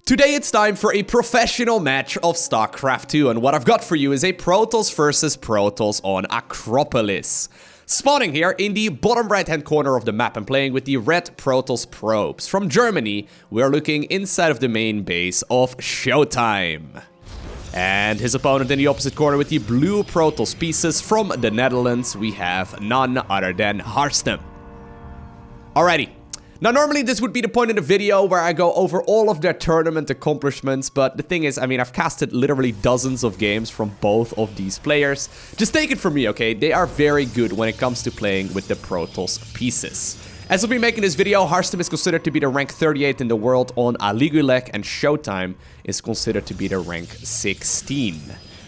Today it's time for a professional match of StarCraft 2, and what I've got for you is a Protoss versus Protoss on Acropolis. Spawning here in the bottom right hand corner of the map and playing with the red Protoss probes. From Germany, we're looking inside of the main base of Showtime. And his opponent in the opposite corner with the blue Protoss pieces from the Netherlands, we have none other than Harstem. Alrighty. Now, normally this would be the point in the video where I go over all of their tournament accomplishments, but the thing is, I mean, I've casted literally dozens of games from both of these players. Just take it from me, okay? They are very good when it comes to playing with the Protoss pieces. As we'll be making this video, Harstem is considered to be the rank 38 in the world on Aligulek, and Showtime is considered to be the rank 16.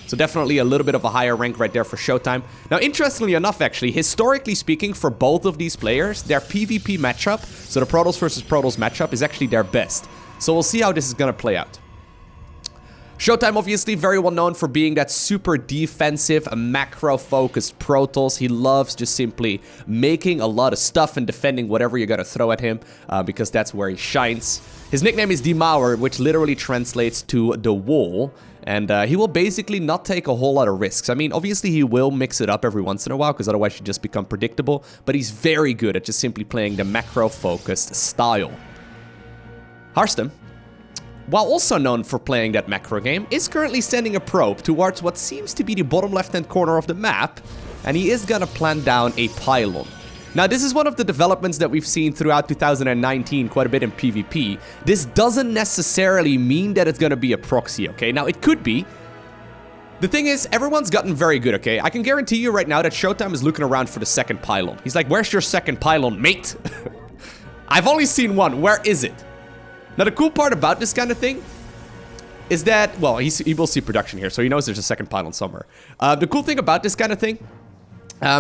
So definitely a little bit of a higher rank right there for Showtime. Now, interestingly enough, actually, historically speaking, for both of these players, their PvP matchup, so the Protoss versus Protoss matchup, is actually their best. So we'll see how this is going to play out. Showtime, obviously, very well known for being that super defensive, macro-focused Protoss. He loves just simply making a lot of stuff and defending whatever you're going to throw at him, because that's where he shines. His nickname is Demauer, which literally translates to the wall. And he will basically not take a whole lot of risks. I mean, obviously he will mix it up every once in a while, because otherwise you just become predictable. But he's very good at just simply playing the macro-focused style. Harstem, while also known for playing that macro game, is currently sending a probe towards what seems to be the bottom left-hand corner of the map. And he is gonna plant down a pylon. Now, this is one of the developments that we've seen throughout 2019 quite a bit in PvP. This doesn't necessarily mean that it's going to be a proxy, okay? Now, it could be. The thing is, everyone's gotten very good, okay? I can guarantee you right now that Showtime is looking around for the second pylon. He's like, where's your second pylon, mate? I've only seen one. Where is it? Now, the cool part about this kind of thing is that, well, he will see production here, so he knows there's a second pylon somewhere. The cool thing about this kind of thing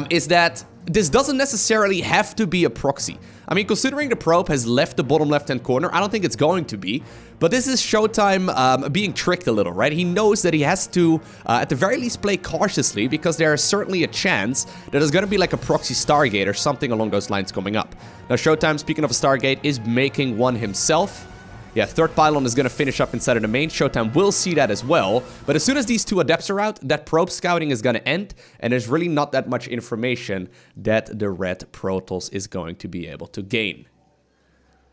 is that this doesn't necessarily have to be a proxy. I mean, considering the probe has left the bottom left-hand corner, I don't think it's going to be. But this is Showtime being tricked a little, right? He knows that he has to, at the very least, play cautiously, because there is certainly a chance that there's going to be like a proxy Stargate or something along those lines coming up. Now, Showtime, speaking of a Stargate, is making one himself. Yeah, third pylon is going to finish up inside of the main. Showtime will see that as well. But as soon as these two adepts are out, that probe scouting is going to end. And there's really not that much information that the red Protoss is going to be able to gain.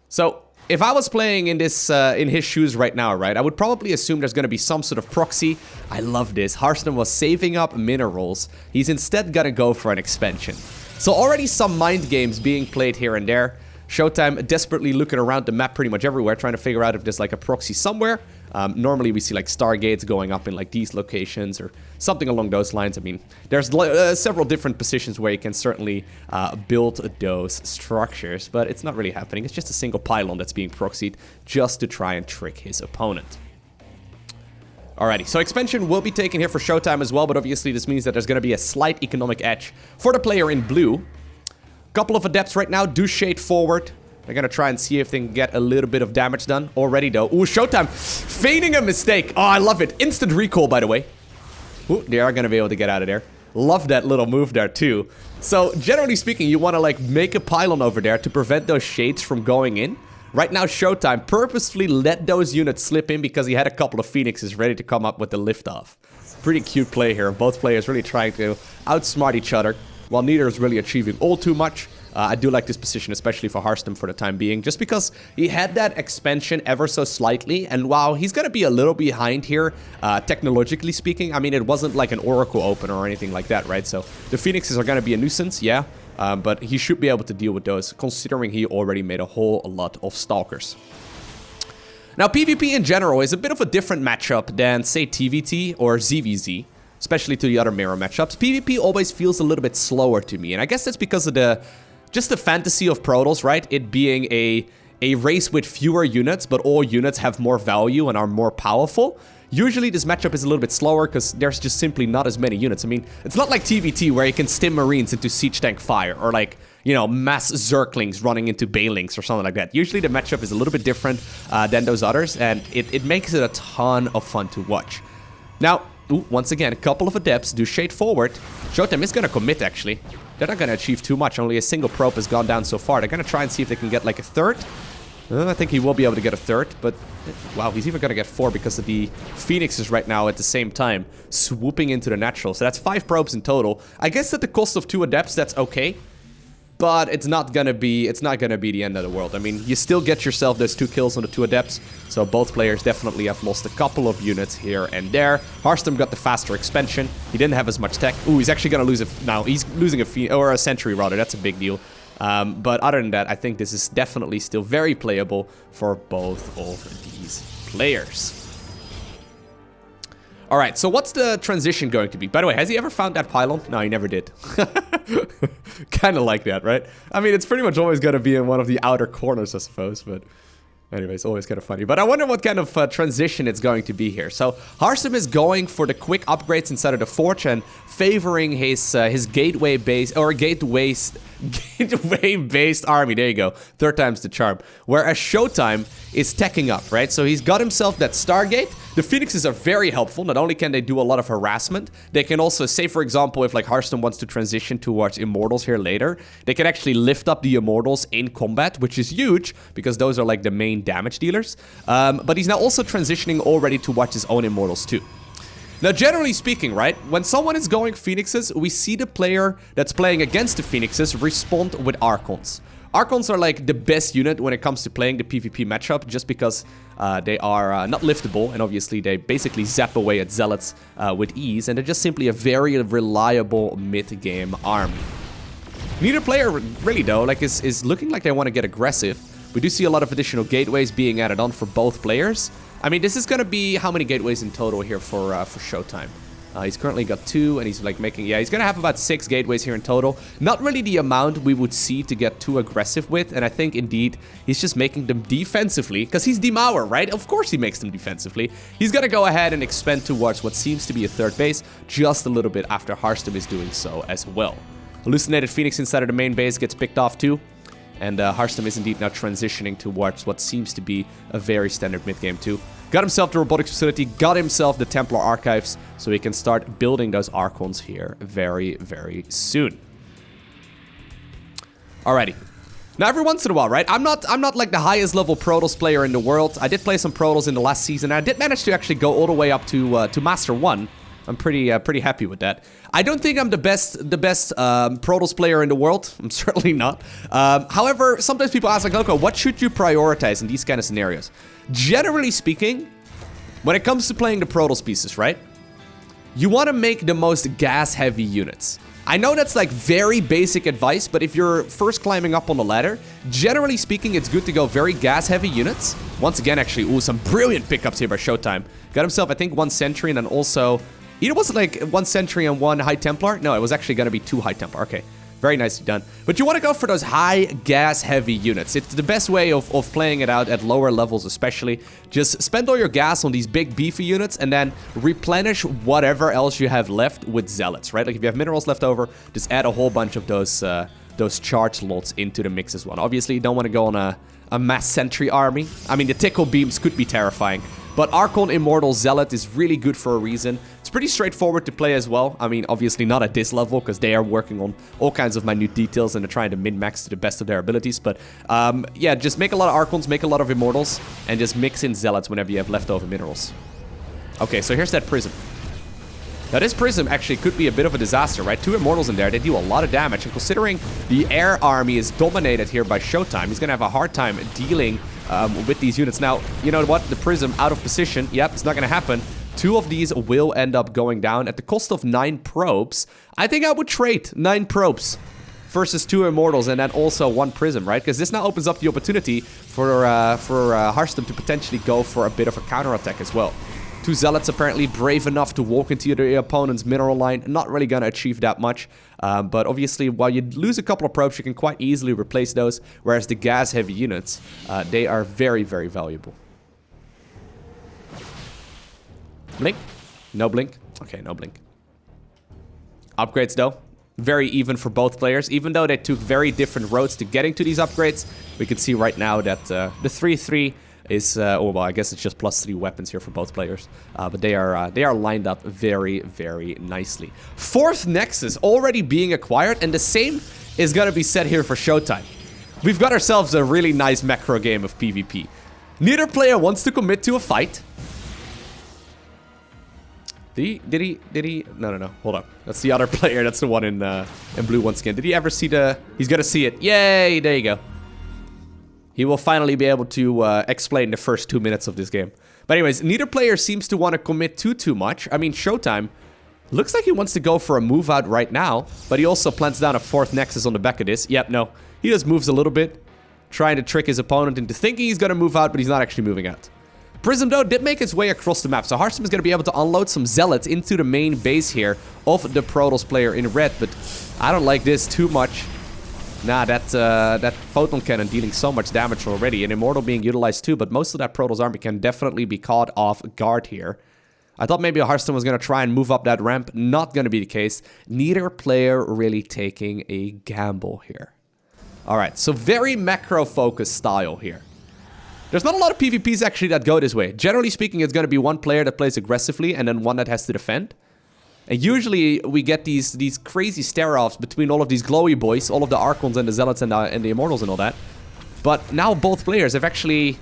So, if I was playing in this in his shoes right now, right, I would probably assume there's going to be some sort of proxy. I love this. Harstem was saving up minerals. He's instead going to go for an expansion. So already some mind games being played here and there. Showtime desperately looking around the map pretty much everywhere, trying to figure out if there's like a proxy somewhere. Normally we see like Stargates going up in like these locations or something along those lines. I mean, there's several different positions where you can certainly build those structures, but it's not really happening. It's just a single pylon that's being proxied just to try and trick his opponent. Alrighty, so expansion will be taken here for Showtime as well, but obviously this means that there's going to be a slight economic edge for the player in blue. Couple of adepts right now do shade forward. They're gonna try and see if they can get a little bit of damage done already, though. Ooh, Showtime feigning a mistake. Oh, I love it. Instant recall, by the way. Ooh, they are gonna be able to get out of there. Love that little move there, too. So, generally speaking, you want to, like, make a pylon over there to prevent those shades from going in. Right now, Showtime purposefully let those units slip in because he had a couple of Phoenixes ready to come up with the liftoff. Pretty cute play here. Both players really trying to outsmart each other, while neither is really achieving all too much. I do like this position, especially for Harstem for the time being, just because he had that expansion ever so slightly, and while he's going to be a little behind here, technologically speaking, I mean, it wasn't like an Oracle opener or anything like that, right? So the Phoenixes are going to be a nuisance, yeah, but he should be able to deal with those, considering he already made a whole lot of Stalkers. Now, PvP in general is a bit of a different matchup than, say, TVT or ZVZ. Especially to the other mirror matchups. PvP always feels a little bit slower to me, and I guess that's because of just the fantasy of Protoss, right? It being a race with fewer units, but all units have more value and are more powerful. Usually this matchup is a little bit slower because there's just simply not as many units. I mean, it's not like TVT where you can stim Marines into Siege Tank Fire, or like, you know, mass Zerglings running into Baelings or something like that. Usually the matchup is a little bit different than those others, and it makes it a ton of fun to watch. Now, ooh, once again, a couple of adepts do shade forward. Showtime is going to commit, actually. They're not going to achieve too much. Only a single probe has gone down so far. They're going to try and see if they can get like a third. I think he will be able to get a third, but wow, he's even going to get 4 because of the Phoenixes right now at the same time swooping into the natural. So that's 5 probes in total. I guess at the cost of 2 adepts, that's okay. But it's not gonna be the end of the world. I mean, you still get yourself those 2 kills on the 2 adepts, so both players definitely have lost a couple of units here and there. Harstem got the faster expansion. He didn't have as much tech. Ooh, he's actually gonna lose he's losing a sentry rather. That's a big deal. But other than that, I think this is definitely still very playable for both of these players. Alright, so what's the transition going to be? By the way, has he ever found that pylon? No, he never did. Kind of like that, right? I mean, it's pretty much always going to be in one of the outer corners, I suppose, but... anyways, always kind of funny. But I wonder what kind of transition it's going to be here. So, Harstem is going for the quick upgrades inside of the Forge and favoring his gateway-based, or gateway-based army. There you go. 3rd time's the charm. Whereas Showtime is teching up, right? So he's got himself that Stargate. The Phoenixes are very helpful. Not only can they do a lot of harassment, they can also, say for example, if like Harstem wants to transition towards Immortals here later, they can actually lift up the Immortals in combat, which is huge, because those are like the main damage dealers. But he's now also transitioning already to watch his own Immortals too. Now, generally speaking, right, when someone is going Phoenixes, we see the player that's playing against the Phoenixes respond with Archons. Archons are like the best unit when it comes to playing the PvP matchup, just because they are not liftable, and obviously they basically zap away at Zealots with ease, and they're just simply a very reliable mid-game army. Neither player really, though, like is looking like they want to get aggressive. We do see a lot of additional gateways being added on for both players. I mean, this is going to be how many gateways in total here for Showtime? He's currently got 2, and he's like making... yeah, he's going to have about 6 gateways here in total. Not really the amount we would see to get too aggressive with, and I think, indeed, he's just making them defensively, because he's Demour, right? Of course he makes them defensively. He's going to go ahead and expand towards what seems to be a 3rd base, just a little bit after Harstem is doing so as well. Hallucinated Phoenix inside of the main base gets picked off too. And Harstem is indeed now transitioning towards what seems to be a very standard mid-game too. Got himself the robotics facility, got himself the Templar archives, so he can start building those Archons here very, very soon. Alrighty. Now, every once in a while, right? I'm not like the highest level Protoss player in the world. I did play some Protoss in the last season. I did manage to actually go all the way up to Master 1. I'm pretty happy with that. I don't think I'm the best Protoss player in the world. I'm certainly not. However, sometimes people ask like, okay, what should you prioritize in these kind of scenarios? Generally speaking, when it comes to playing the Protoss pieces, right? You want to make the most gas-heavy units. I know that's like very basic advice, but if you're first climbing up on the ladder, generally speaking, it's good to go very gas-heavy units. Once again, actually, ooh, some brilliant pickups here by Showtime. Got himself, I think, 1 Sentry and then also... either was it like 1 Sentry and 1 High Templar? No, it was actually going to be 2 High Templar. Okay, very nicely done. But you want to go for those high gas heavy units. It's the best way of playing it out at lower levels especially. Just spend all your gas on these big beefy units and then replenish whatever else you have left with Zealots, right? Like if you have minerals left over, just add a whole bunch of those charge lots into the mix as well. Obviously, you don't want to go on a mass sentry army. I mean, the tickle beams could be terrifying. But Archon Immortal Zealot is really good for a reason. It's pretty straightforward to play as well. I mean, obviously not at this level, because they are working on all kinds of minute details and they're trying to min-max to the best of their abilities. But yeah, just make a lot of Archons, make a lot of Immortals, and just mix in Zealots whenever you have leftover minerals. Okay, so here's that Prism. Now, this Prism actually could be a bit of a disaster, right? 2 Immortals in there, they do a lot of damage. And considering the air army is dominated here by Showtime, he's going to have a hard time dealing with these units. Now, you know what? The Prism out of position. Yep, it's not going to happen. 2 of these will end up going down at the cost of 9 probes. I think I would trade 9 probes versus 2 Immortals and then also 1 Prism, right? Because this now opens up the opportunity for Harstem to potentially go for a bit of a counterattack as well. 2 Zealots apparently brave enough to walk into the opponent's mineral line. Not really going to achieve that much. But obviously, while you lose a couple of probes, you can quite easily replace those. Whereas the gas-heavy units, they are very, very valuable. Blink? No blink? Okay, no blink. Upgrades, though. Very even for both players. Even though they took very different roads to getting to these upgrades, we can see right now that the 3-3... is, oh, well, I guess it's just +3 weapons here for both players. But they are lined up very, very nicely. 4th Nexus already being acquired, and the same is going to be said here for Showtime. we've got ourselves a really nice macro game of PvP. Neither player wants to commit to a fight. Did he? No. Hold on. That's the other player. That's the one in blue once again. Did he ever see the... He's gonna see it. Yay! There you go. He will finally be able to explain the first 2 minutes of this game. But anyways, neither player seems to want to commit too much. I mean, Showtime looks like he wants to go for a move out right now. But he also plants down a 4th Nexus on the back of this. Yep, no. He just moves a little bit, trying to trick his opponent into thinking he's going to move out, but he's not actually moving out. Prism, though, did make his way across the map. So Hearthstone is going to be able to unload some Zealots into the main base here of the Protoss player in red. But I don't like this too much. Nah, that Photon Cannon dealing so much damage already. And Immortal being utilized too. But most of that Protoss army can definitely be caught off guard here. I thought maybe Hearthstone was going to try and move up that ramp. Not going to be the case. Neither player really taking a gamble here. Alright, so very macro-focused style here. There's not a lot of PvPs actually that go this way. Generally speaking, it's going to be one player that plays aggressively and then one that has to defend. And usually we get these crazy stare-offs between all of these glowy boys, all of the Archons and the Zealots and the Immortals and all that. But now both players have actually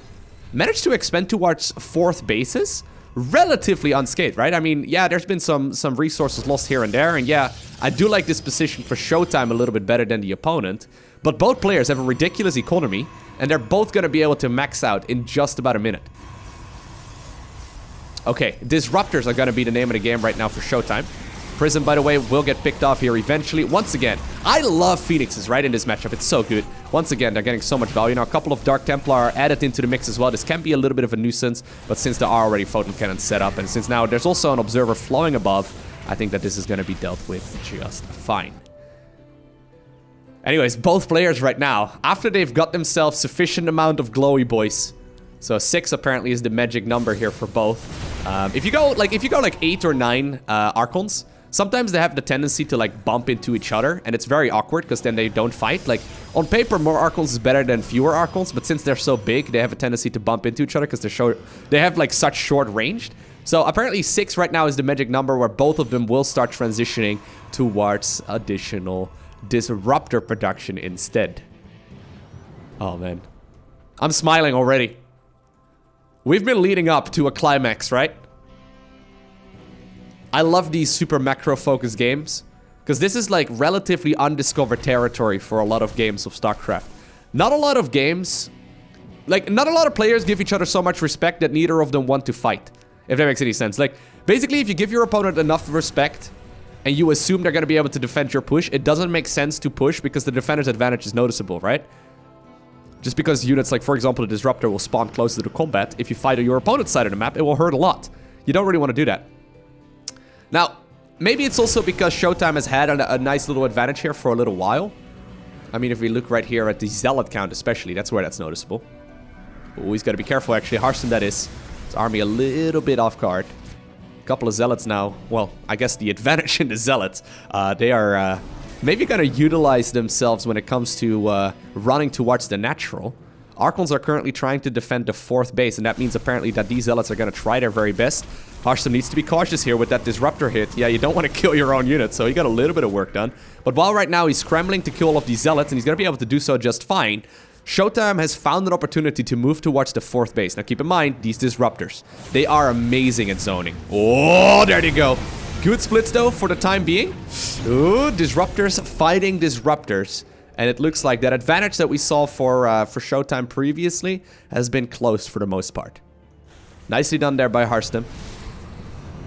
managed to expand towards 4th bases relatively unscathed, right? I mean, yeah, there's been some resources lost here and there. And yeah, I do like this position for Showtime a little bit better than the opponent. But both players have a ridiculous economy, and they're both going to be able to max out in just about a minute. Okay, Disruptors are going to be the name of the game right now for Showtime. Prism, by the way, will get picked off here eventually. Once again, I love Phoenixes, right, in this matchup. It's so good. Once again, they're getting so much value. Now, a couple of Dark Templar are added into the mix as well. This can be a little bit of a nuisance, but since there are already Photon Cannons set up, and since now there's also an Observer flowing above, I think that this is going to be dealt with just fine. Anyways, both players right now, after they've got themselves sufficient amount of glowy boys, so 6 apparently is the magic number here for both. If you go like 8 or 9 Archons, sometimes they have the tendency to like bump into each other, and it's very awkward because then they don't fight. Like on paper, more Archons is better than fewer Archons, but since they're so big, they have a tendency to bump into each other because they have like such short range. So apparently 6 right now is the magic number where both of them will start transitioning towards additional Disruptor production instead. Oh man, I'm smiling already. We've been leading up to a climax, right? I love these super macro focused games because this is like relatively undiscovered territory for a lot of games of StarCraft. Not a lot of games, like not a lot of players give each other so much respect that neither of them want to fight, if that makes any sense. Like basically if you give your opponent enough respect and you assume they're going to be able to defend your push, it doesn't make sense to push because the defender's advantage is noticeable, right? Just because units like, for example, the Disruptor will spawn close to the combat, if you fight on your opponent's side of the map, it will hurt a lot. You don't really want to do that. Now, maybe it's also because Showtime has had a nice little advantage here for a little while. I mean, if we look right here at the Zealot count especially, that's where that's noticeable. Always got to be careful, actually. Hearthstone, that is. His army a little bit off guard. Couple of Zealots now. Well, I guess the advantage in the Zealots. They are maybe going to utilize themselves when it comes to running towards the natural. Archons are currently trying to defend the 4th base, and that means apparently that these Zealots are going to try their very best. Hearthstone needs to be cautious here with that Disruptor hit. Yeah, you don't want to kill your own unit, so he got a little bit of work done. But while right now he's scrambling to kill all of these Zealots, and he's going to be able to do so just fine, Showtime has found an opportunity to move towards the 4th base. Now keep in mind, these Disruptors, they are amazing at zoning. Oh, there they go. Good splits though for the time being. Ooh, Disruptors fighting Disruptors. And it looks like that advantage that we saw for Showtime previously has been closed for the most part. Nicely done there by Hearthstone.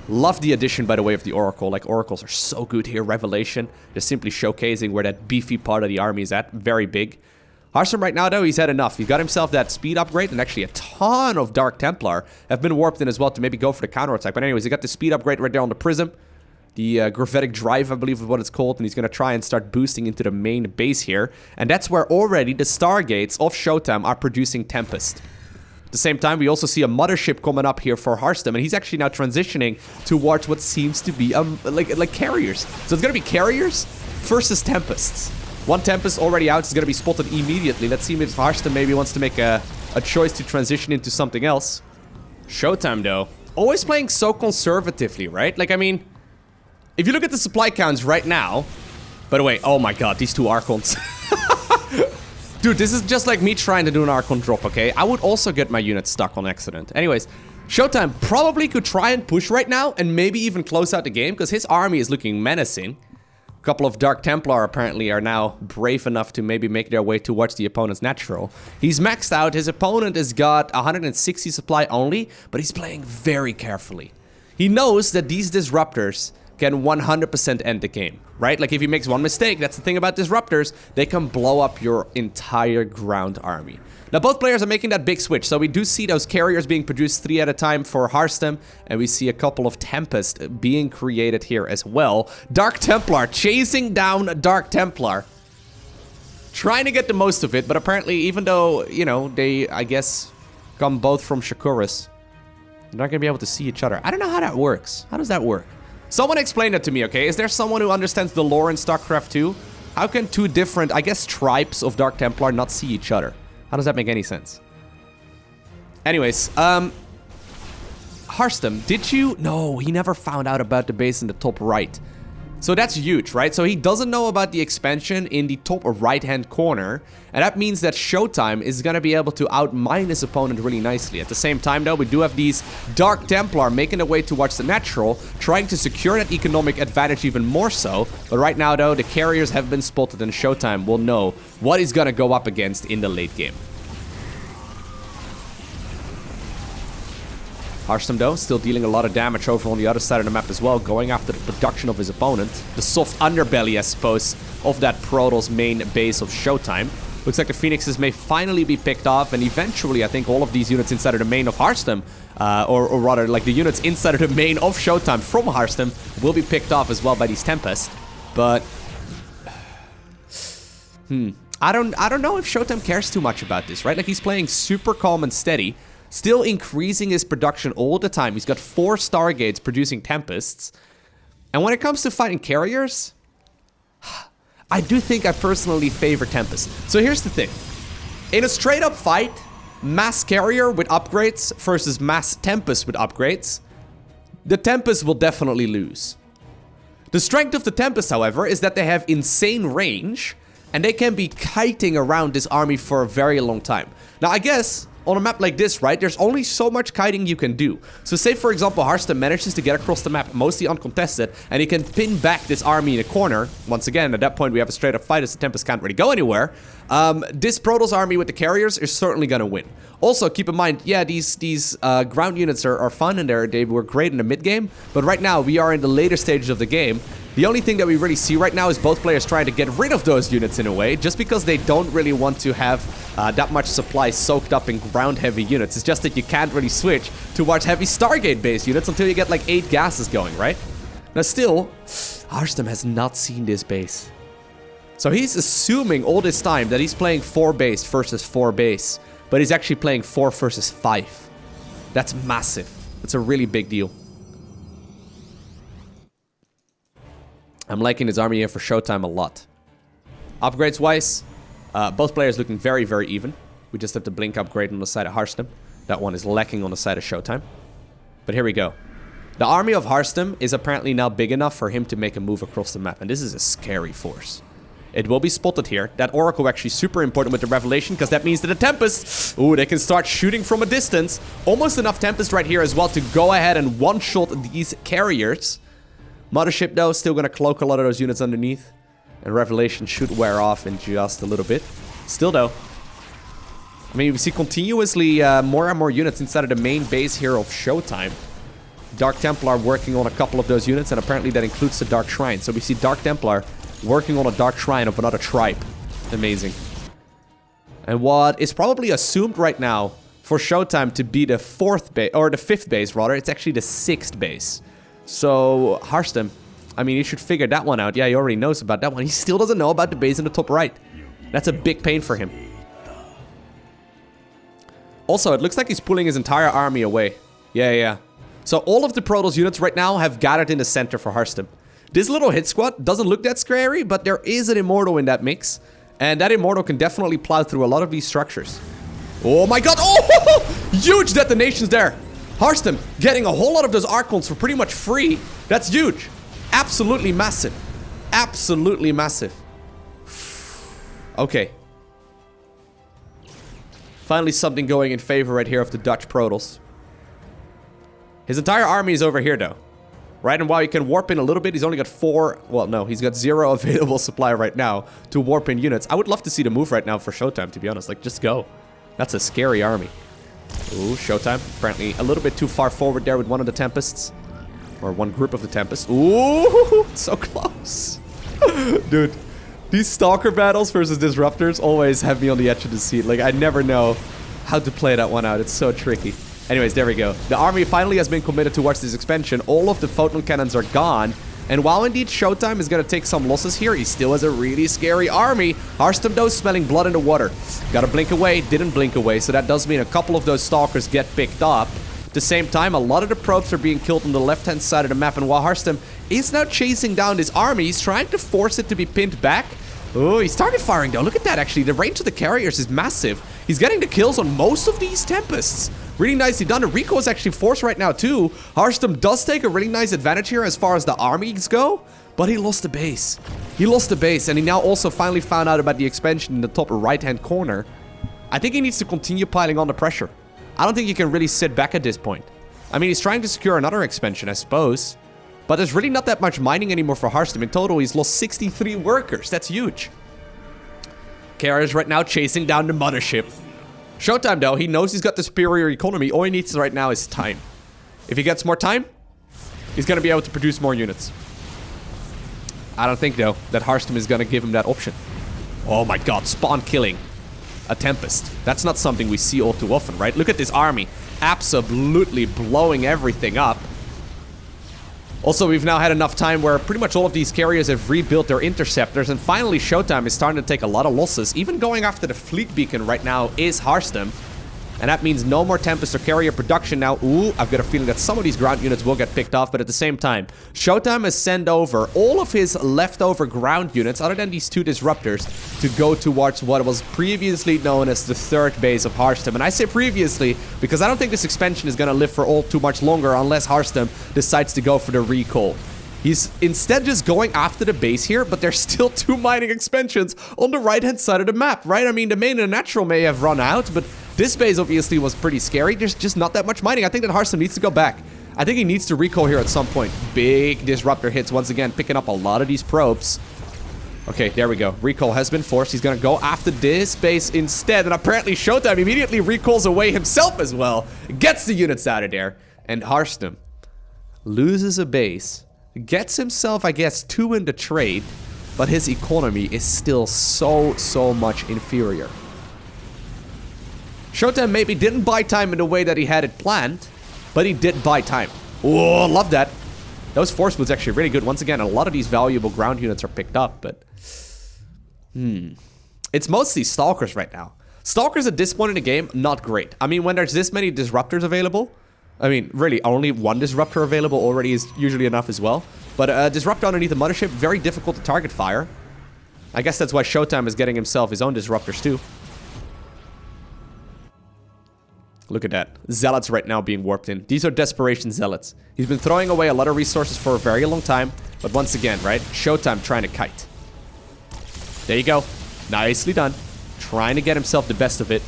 Love the addition, by the way, of the Oracle. Like, Oracles are so good here. Revelation, just simply showcasing where that beefy part of the army is at. Very big. Hearthstone right now, though, he's had enough. He's got himself that speed upgrade, and actually a ton of Dark Templar have been warped in as well to maybe go for the counterattack. But anyways, he got the speed upgrade right there on the Prism. The Gravitic Drive, I believe is what it's called, and he's going to try and start boosting into the main base here. And that's where already the Stargates of Showtime are producing Tempest. At the same time, we also see a Mothership coming up here for Hearthstone, and he's actually now transitioning towards what seems to be like carriers. So it's going to be carriers versus Tempests. One Tempest already out is going to be spotted immediately. Let's see if Hearthstone maybe wants to make a choice to transition into something else. Showtime, though, always playing so conservatively, right? Like, I mean, if you look at the supply counts right now... By the way, oh my god, these two Archons. Dude, this is just like me trying to do an Archon drop, okay? I would also get my unit stuck on accident. Anyways, Showtime probably could try and push right now and maybe even close out the game because his army is looking menacing. A couple of Dark Templar apparently are now brave enough to maybe make their way towards the opponent's natural. He's maxed out. His opponent has got 160 supply only, but he's playing very carefully. He knows that these disruptors can 100% end the game, right? Like if he makes one mistake, that's the thing about disruptors, they can blow up your entire ground army. Now both players are making that big switch, so we do see those carriers being produced 3 at a time for Harstem, and we see a couple of Tempest being created here as well. Dark Templar chasing down Dark Templar, trying to get the most of it, but apparently even though, you know, they, I guess, come both from Shakuras, they're not gonna be able to see each other. I don't know how that works. How does that work? Someone explain that to me, okay? Is there someone who understands the lore in StarCraft 2? How can 2 different, I guess, tribes of Dark Templar not see each other? How does that make any sense? Anyways, Harstem, did you... No, he never found out about the base in the top right. So that's huge, right? So he doesn't know about the expansion in the top right-hand corner. And that means that Showtime is going to be able to outmine his opponent really nicely. At the same time, though, we do have these Dark Templar making their way towards the natural, trying to secure that economic advantage even more so. But right now, though, the carriers have been spotted and Showtime will know what he's going to go up against in the late game. Harstem, though, still dealing a lot of damage over on the other side of the map as well, going after the production of his opponent. The soft underbelly, I suppose, of that Protoss main base of Showtime. Looks like the Phoenixes may finally be picked off, and eventually, I think all of these units inside of the main of Harstem, or rather, like the units inside of the main of Showtime from Harstem, will be picked off as well by these Tempest. But... I don't know if Showtime cares too much about this, right? Like, he's playing super calm and steady. Still increasing his production all the time. He's got 4 Stargates producing Tempests. And when it comes to fighting carriers, I do think I personally favor Tempest. So here's the thing. In a straight up fight, mass carrier with upgrades versus mass Tempest with upgrades, the Tempest will definitely lose. The strength of the Tempest, however, is that they have insane range and they can be kiting around this army for a very long time. Now, I guess... on a map like this, right, there's only so much kiting you can do. So say, for example, Harstem manages to get across the map mostly uncontested, and he can pin back this army in a corner. Once again, at that point, we have a straight-up fight as the Tempest can't really go anywhere. This Protoss army with the carriers is certainly going to win. Also, keep in mind, yeah, these ground units are fun, and they were great in the mid-game, but right now, we are in the later stages of the game. The only thing that we really see right now is both players trying to get rid of those units in a way, just because they don't really want to have that much supply soaked up in ground-heavy units. It's just that you can't really switch towards heavy Stargate-based units until you get like 8 gases going, right? Now still, Harstem has not seen this base. So he's assuming all this time that he's playing 4 base versus 4 base, but he's actually playing 4 versus 5. That's massive. That's a really big deal. I'm liking his army here for Showtime a lot. Upgrades-wise, both players looking very, very even. We just have the Blink upgrade on the side of Harstem. That one is lacking on the side of Showtime. But here we go. The army of Harstem is apparently now big enough for him to make a move across the map. And this is a scary force. It will be spotted here. That Oracle actually super important with the Revelation, because that means that the Tempest, ooh, they can start shooting from a distance. Almost enough Tempest right here as well to go ahead and one-shot these carriers. Mothership, though, still going to cloak a lot of those units underneath. And Revelation should wear off in just a little bit. Still, though. I mean, we see continuously more and more units inside of the main base here of Showtime. Dark Templar working on a couple of those units, and apparently that includes the Dark Shrine. So we see Dark Templar working on a Dark Shrine of another tribe. Amazing. And what is probably assumed right now for Showtime to be the 4th base, or the 5th base, rather, it's actually the 6th base. So, Harstem, I mean, he should figure that one out. Yeah, he already knows about that one. He still doesn't know about the base in the top right. That's a big pain for him. Also, it looks like he's pulling his entire army away. Yeah. So, all of the Protoss units right now have gathered in the center for Harstem. This little hit squad doesn't look that scary, but there is an Immortal in that mix. And that Immortal can definitely plow through a lot of these structures. Oh my god! Oh! Huge detonations there! Harstem getting a whole lot of those Archons for pretty much free. That's huge. Absolutely massive. Absolutely massive. Okay. Finally something going in favor right here of the Dutch Protoss. His entire army is over here, though. Right, and while he can warp in a little bit, he's only got 4... Well, no, he's got 0 available supply right now to warp in units. I would love to see the move right now for Showtime, to be honest. Like, just go. That's a scary army. Ooh, Showtime. Apparently a little bit too far forward there with one of the Tempests. Or one group of the Tempests. Ooh, so close. Dude, these Stalker battles versus Disruptors always have me on the edge of the seat. Like, I never know how to play that one out. It's so tricky. Anyways, there we go. The army finally has been committed towards this expansion. All of the photon cannons are gone. And while indeed Showtime is going to take some losses here, he still has a really scary army. Harstem, though, smelling blood in the water. Gotta blink away, didn't blink away. So that does mean a couple of those Stalkers get picked up. At the same time, a lot of the probes are being killed on the left-hand side of the map. And while Harstem is now chasing down this army, he's trying to force it to be pinned back. Oh, he's target firing, though. Look at that, actually. The range of the carriers is massive. He's getting the kills on most of these Tempests. Really nicely done. The Rico is actually forced right now, too. Harstem does take a really nice advantage here as far as the armies go, but he lost the base. He lost the base, and he now also finally found out about the expansion in the top right-hand corner. I think he needs to continue piling on the pressure. I don't think he can really sit back at this point. I mean, he's trying to secure another expansion, I suppose, but there's really not that much mining anymore for Harstem. In total, he's lost 63 workers. That's huge. Carriers right now chasing down the mothership. Showtime, though, he knows he's got the superior economy. All he needs right now is time. If he gets more time, he's going to be able to produce more units. I don't think, though, that Harstem is going to give him that option. Oh my god, spawn killing a Tempest. That's not something we see all too often, right? Look at this army. Absolutely blowing everything up. Also, we've now had enough time where pretty much all of these carriers have rebuilt their interceptors, and finally Showtime is starting to take a lot of losses. Even going after the fleet beacon right now is Harstem. And that means no more Tempest or carrier production now. Ooh, I've got a feeling that some of these ground units will get picked off, but at the same time, Showtime has sent over all of his leftover ground units, other than these 2 Disruptors, to go towards what was previously known as the 3rd base of Harstem. And I say previously because I don't think this expansion is going to live for all too much longer unless Harstem decides to go for the recall. He's instead just going after the base here, but there's still 2 mining expansions on the right-hand side of the map, right? I mean, the main and natural may have run out, but this base obviously was pretty scary. There's just not that much mining. I think that Harstem needs to go back. I think he needs to recall here at some point. Big Disruptor hits once again, picking up a lot of these probes. Okay, there we go. Recall has been forced. He's going to go after this base instead, and apparently Showtime immediately recalls away himself as well. Gets the units out of there, and Harstem loses a base. Gets himself, I guess, 2 in the trade, but his economy is still so much inferior. Showtime maybe didn't buy time in the way that he had it planned, but he did buy time. Oh, love that. Those force boots actually really good. Once again, a lot of these valuable ground units are picked up, but... It's mostly Stalkers right now. Stalkers at this point in the game, not great. I mean, when there's this many Disruptors available... I mean, really, only 1 Disruptor available already is usually enough as well. But a Disruptor underneath the mothership, very difficult to target fire. I guess that's why Showtime is getting himself his own Disruptors too. Look at that. Zealots right now being warped in. These are Desperation Zealots. He's been throwing away a lot of resources for a very long time. But once again, right? Showtime trying to kite. There you go. Nicely done. Trying to get himself the best of it.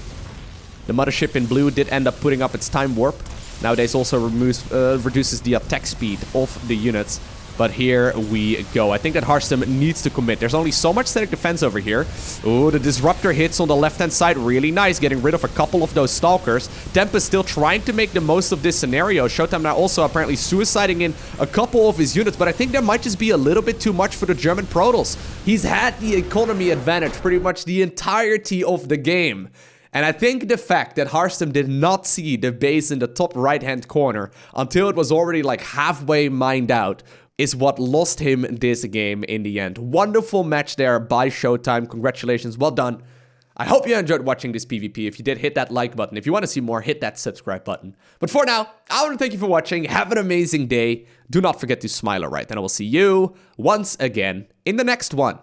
The mothership in blue did end up putting up its time warp. Nowadays also reduces the attack speed of the units. But here we go. I think that Harstem needs to commit. There's only so much static defense over here. Oh, the Disruptor hits on the left-hand side. Really nice. Getting rid of a couple of those Stalkers. Tempest still trying to make the most of this scenario. Showtime now also apparently suiciding in a couple of his units. But I think there might just be a little bit too much for the German Protoss. He's had the economy advantage pretty much the entirety of the game. And I think the fact that Harstem did not see the base in the top right-hand corner until it was already like halfway mined out is what lost him this game in the end. Wonderful match there by Showtime. Congratulations. Well done. I hope you enjoyed watching this PvP. If you did, hit that like button. If you want to see more, hit that subscribe button. But for now, I want to thank you for watching. Have an amazing day. Do not forget to smile alright. And I will see you once again in the next one.